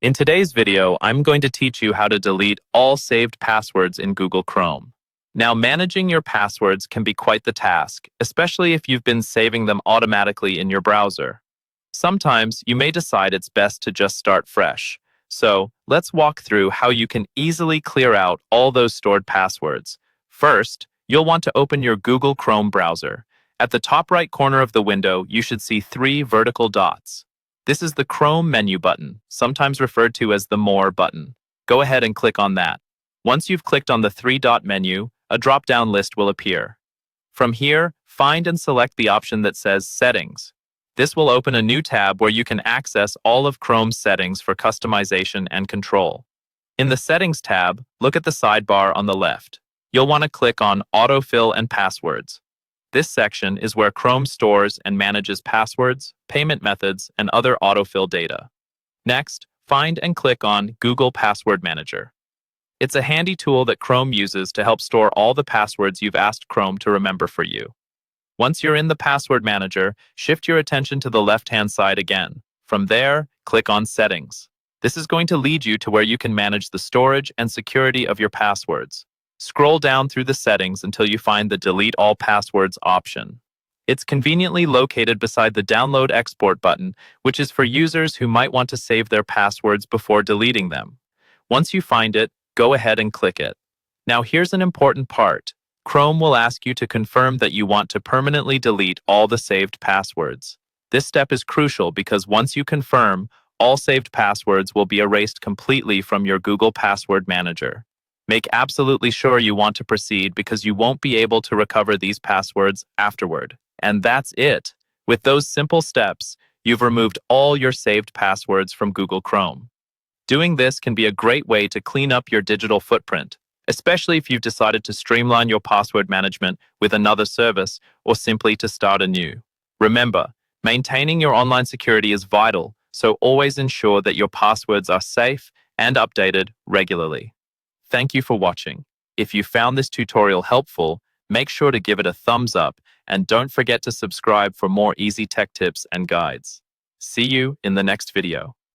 In today's video, I'm going to teach you how to delete all saved passwords in Google Chrome. Now, managing your passwords can be quite the task, especially if you've been saving them automatically in your browser. Sometimes you may decide it's best to just start fresh. So, let's walk through how you can easily clear out all those stored passwords. First, you'll want to open your Google Chrome browser. At the top right corner of the window, you should see 3 vertical dots. This is the Chrome menu button, sometimes referred to as the More button. Go ahead and click on that. Once you've clicked on the 3-dot menu, a drop-down list will appear. From here, find and select the option that says Settings. This will open a new tab where you can access all of Chrome's settings for customization and control. In the Settings tab, look at the sidebar on the left. You'll want to click on Autofill and Passwords. This section is where Chrome stores and manages passwords, payment methods, and other autofill data. Next, find and click on Google Password Manager. It's a handy tool that Chrome uses to help store all the passwords you've asked Chrome to remember for you. Once you're in the Password Manager, shift your attention to the left-hand side again. From there, click on Settings. This is going to lead you to where you can manage the storage and security of your passwords. Scroll down through the settings until you find the Delete All Passwords option. It's conveniently located beside the Download Export button, which is for users who might want to save their passwords before deleting them. Once you find it, go ahead and click it. Now here's an important part. Chrome will ask you to confirm that you want to permanently delete all the saved passwords. This step is crucial because once you confirm, all saved passwords will be erased completely from your Google Password Manager. Make absolutely sure you want to proceed because you won't be able to recover these passwords afterward. And that's it. With those simple steps, you've removed all your saved passwords from Google Chrome. Doing this can be a great way to clean up your digital footprint, especially if you've decided to streamline your password management with another service or simply to start anew. Remember, maintaining your online security is vital, so always ensure that your passwords are safe and updated regularly. Thank you for watching. If you found this tutorial helpful, make sure to give it a thumbs up and don't forget to subscribe for more easy tech tips and guides. See you in the next video.